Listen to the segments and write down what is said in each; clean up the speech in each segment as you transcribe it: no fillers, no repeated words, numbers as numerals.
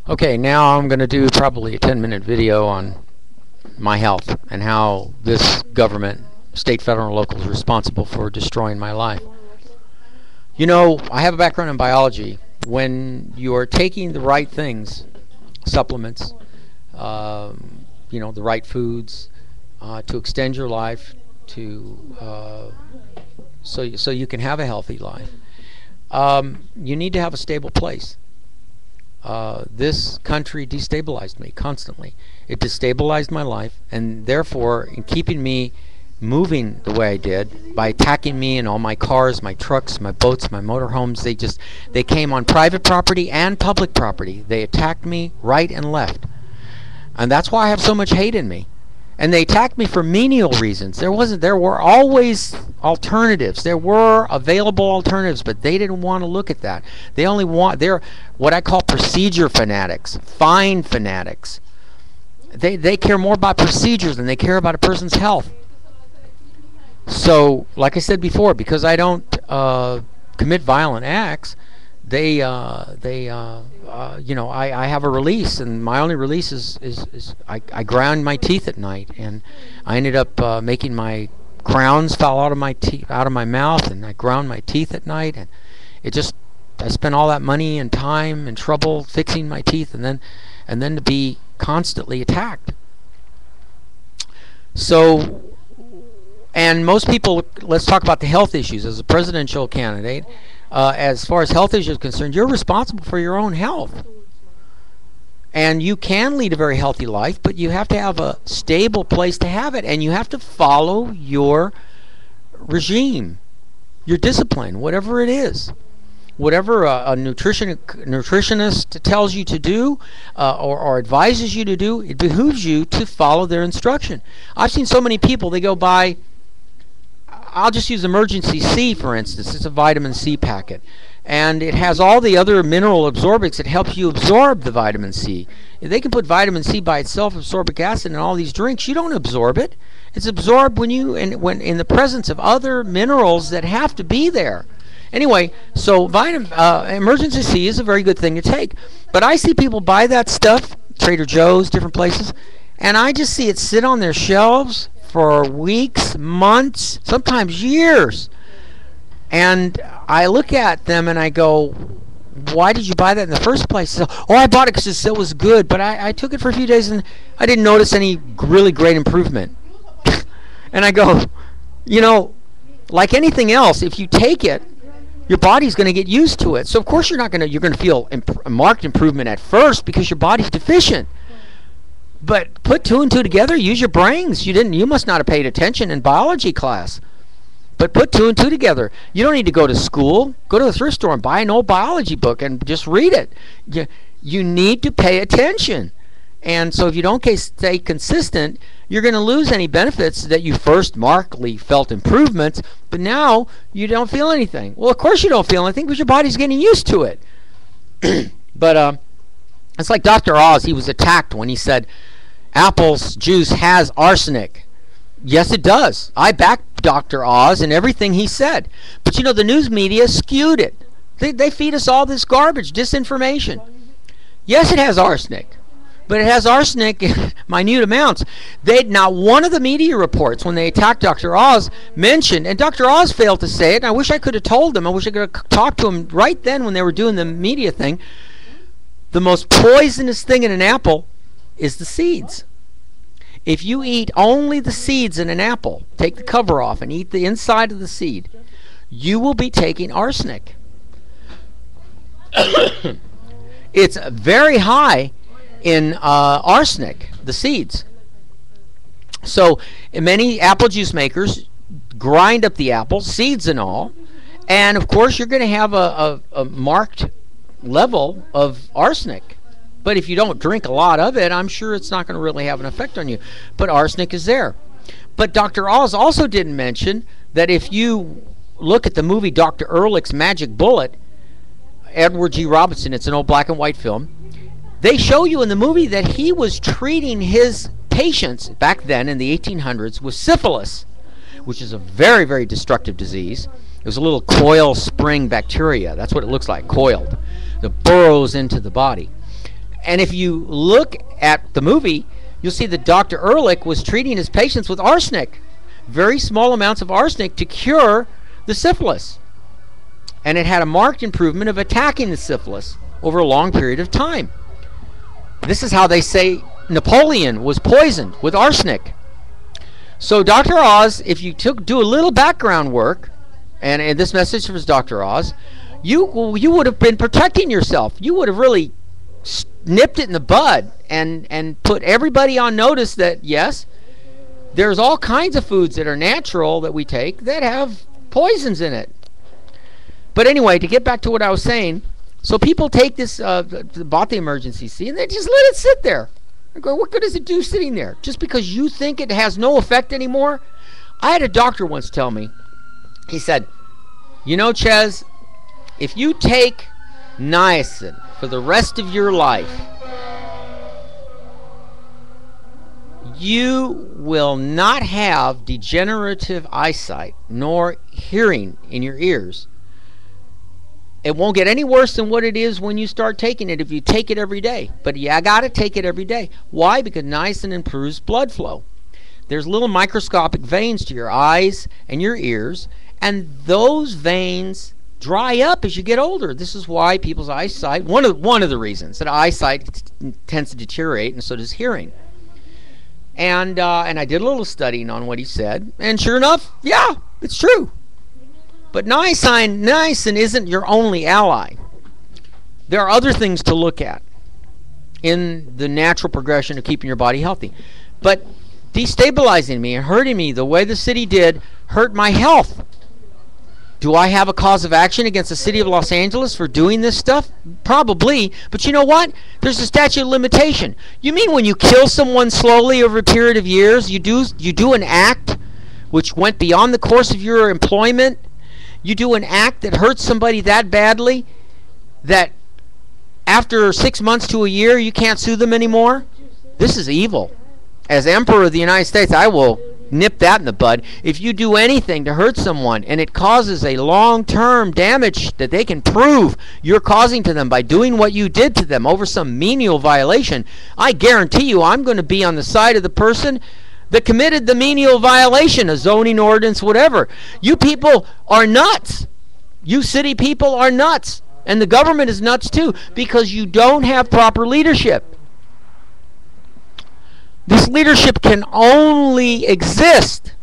Okay, now I'm going to do probably a 10-minute video on my health and how this government, state, federal, and local, is responsible for destroying my life. You know, I have a background in biology. When you are taking the right things, supplements, you know, the right foods to extend your life, to so you can have a healthy life, you need to have a stable place. This country destabilized me constantly. It destabilized my life, and therefore, in keeping me moving the way I did, by attacking me in all my cars, my trucks, my boats, my motorhomes, they came on private property and public property. They attacked me right and left. And that's why I have so much hate in me. And they attacked me for menial reasons. There were always alternatives. There were available alternatives, but they didn't want to look at that. They're what I call procedure fanatics, fine fanatics. They care more about procedures than they care about a person's health. So, like I said before, because I don't commit violent acts, you know, I have a release, and my only release is I ground my teeth at night, and I ended up making my crowns fall out of my mouth, and I ground my teeth at night, and I spent all that money and time and trouble fixing my teeth, and then to be constantly attacked. So, and most people, let's talk about the health issues. As a presidential candidate, as far as health issues are concerned, you're responsible for your own health. And you can lead a very healthy life, but you have to have a stable place to have it, and you have to follow your regime, your discipline, whatever it is. Whatever a nutritionist tells you to do or advises you to do, it behooves you to follow their instruction. I've seen so many people, they go buy, I'll just use Emergency C, for instance. It's a vitamin C packet. And it has all the other mineral absorbents that help you absorb the vitamin C. If they can put vitamin C by itself, ascorbic acid, in all these drinks, you don't absorb it. It's absorbed when in the presence of other minerals that have to be there. Anyway, so Emergency C is a very good thing to take. But I see people buy that stuff, Trader Joe's, different places, and I just see it sit on their shelves for weeks, months, sometimes years. And I look at them and I go, why did you buy that in the first place? So, oh, I bought it because it was good, but I took it for a few days and I didn't notice any really great improvement. And I go, you know, like anything else, if you take it, your body's going to get used to it. So of course you're going to feel a marked improvement at first because your body's deficient. But put two and two together, use your brains. You must not have paid attention in biology class. But put two and two together. You don't need to go to school. Go to the thrift store and buy an old biology book and just read it. You need to pay attention. And so if you don't stay consistent, you're going to lose any benefits that you first markedly felt improvements, but now you don't feel anything. Well, of course you don't feel anything because your body's getting used to it. But it's like Dr. Oz. He was attacked when he said apple's juice has arsenic. Yes, it does. I back Dr. Oz and everything he said. But you know, the news media skewed it. They feed us all this garbage, disinformation. Yes, it has arsenic. But it has arsenic in minute amounts. Not one of the media reports when they attacked Dr. Oz mentioned, and Dr. Oz failed to say it, and I wish I could have told them. I wish I could have talked to him right then when they were doing the media thing. The most poisonous thing in an apple is the seeds. If you eat only the seeds in an apple, take the cover off and eat the inside of the seed, you will be taking arsenic. It's very high in arsenic, the seeds. So many apple juice makers grind up the apple, seeds and all, and of course you're going to have a marked level of arsenic. But if you don't drink a lot of it, I'm sure it's not going to really have an effect on you. But arsenic is there. But Dr. Oz also didn't mention that if you look at the movie Dr. Ehrlich's Magic Bullet, Edward G. Robinson, it's an old black and white film, they show you in the movie that he was treating his patients back then in the 1800s with syphilis, which is a very, very destructive disease. It was a little coil spring bacteria. That's what it looks like, coiled. That burrows into the body. And if you look at the movie, you'll see that Dr. Ehrlich was treating his patients with arsenic, very small amounts of arsenic, to cure the syphilis. And it had a marked improvement of attacking the syphilis over a long period of time. This is how they say Napoleon was poisoned, with arsenic. So Dr. Oz, if you do a little background work, and this message was Dr. Oz, you would have been protecting yourself. You would have really nipped it in the bud and put everybody on notice that, yes, there's all kinds of foods that are natural that we take that have poisons in it. But anyway, to get back to what I was saying, so people take this, bought the emergency seat, and they just let it sit there. I go, what good does it do sitting there? Just because you think it has no effect anymore? I had a doctor once tell me, he said, you know, Ches, if you take niacin for the rest of your life, you will not have degenerative eyesight nor hearing in your ears. It won't get any worse than what it is when you start taking it if you take it every day. But yeah, I got to take it every day. Why? Because niacin improves blood flow. There's little microscopic veins to your eyes and your ears, and those veins dry up as you get older. This is why people's eyesight, one of the reasons that eyesight tends to deteriorate, and so does hearing. And I did a little studying on what he said, and sure enough, yeah, it's true. But niacin isn't your only ally. There are other things to look at in the natural progression of keeping your body healthy. But destabilizing me and hurting me the way the city did hurt my health. Do I have a cause of action against the city of Los Angeles for doing this stuff? Probably. But you know what? There's a statute of limitation. You mean when you kill someone slowly over a period of years, you do an act which went beyond the course of your employment? You do an act that hurts somebody that badly that after 6 months to a year you can't sue them anymore? This is evil. As Emperor of the United States, I will nip that in the bud. If you do anything to hurt someone and it causes a long-term damage that they can prove you're causing to them by doing what you did to them over some menial violation, I guarantee you I'm going to be on the side of the person that committed the menial violation, a zoning ordinance, whatever. You people are nuts. You city people are nuts. And the government is nuts too, because you don't have proper leadership. This leadership can only exist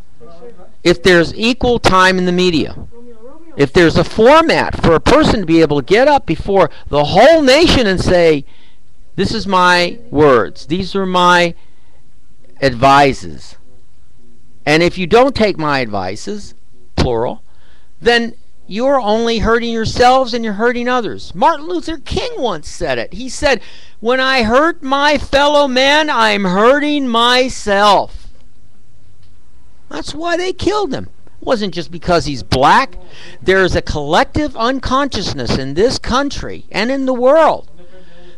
if there's equal time in the media. If there's a format for a person to be able to get up before the whole nation and say, this is my words, these are my advices. And if you don't take my advices, plural, then you're only hurting yourselves and you're hurting others. Martin Luther King once said it. He said, when I hurt my fellow man, I'm hurting myself. That's why they killed him. It wasn't just because he's black. There's a collective unconsciousness in this country and in the world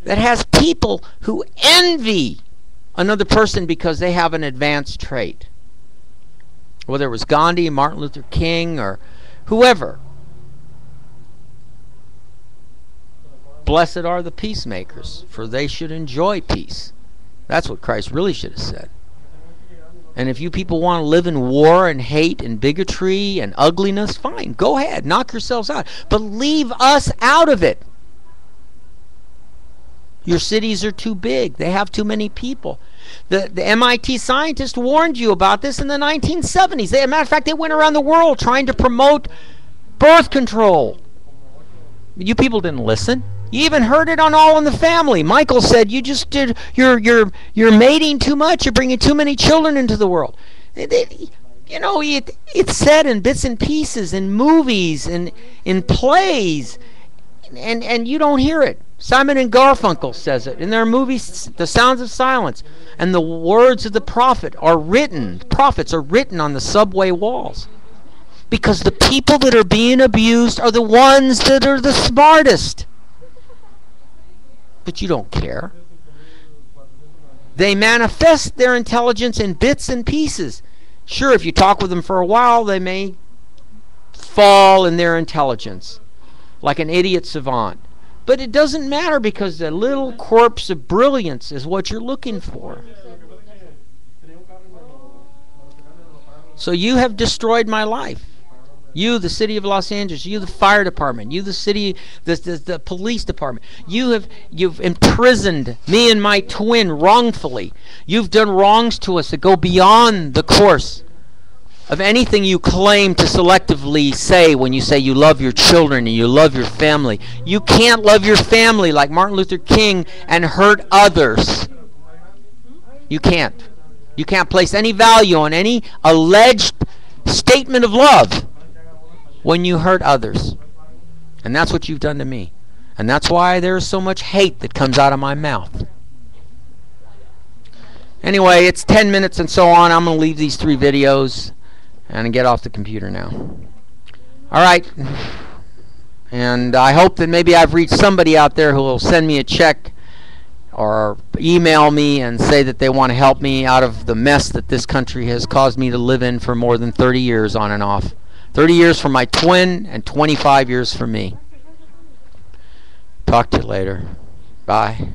that has people who envy another person because they have an advanced trait. Whether it was Gandhi, Martin Luther King, or whoever. Blessed are the peacemakers, for they should enjoy peace. That's what Christ really should have said. And if you people want to live in war and hate and bigotry and ugliness, fine, go ahead, knock yourselves out. But leave us out of it. Your cities are too big. They have too many people. The MIT scientists warned you about this in the 1970s. As a matter of fact, they went around the world trying to promote birth control. You people didn't listen. You even heard it on All in the Family. Michael said, "You just did. You're mating too much. You're bringing too many children into the world." You know, it's said in bits and pieces, in movies, and in plays, and you don't hear it. Simon and Garfunkel says it in their movie The Sounds of Silence. And the words of the prophets are written on the subway walls. Because the people that are being abused are the ones that are the smartest. But you don't care. They manifest their intelligence in bits and pieces. Sure, if you talk with them for a while, they may fall in their intelligence, like an idiot savant. But it doesn't matter, because the little corpse of brilliance is what you're looking for. So you have destroyed my life. You, the city of Los Angeles. You, the fire department. You, the city, the police department. You've imprisoned me and my twin wrongfully. You've done wrongs to us that go beyond the course of anything you claim to selectively say when you say you love your children and you love your family. You can't love your family like Martin Luther King and hurt others. You can't. You can't place any value on any alleged statement of love when you hurt others. And that's what you've done to me. And that's why there's so much hate that comes out of my mouth. Anyway, it's 10 minutes and so on. I'm going to leave these 3 videos and get off the computer now. Alright. And I hope that maybe I've reached somebody out there who will send me a check or email me and say that they want to help me out of the mess that this country has caused me to live in for more than 30 years on and off. 30 years for my twin and 25 years for me. Talk to you later. Bye.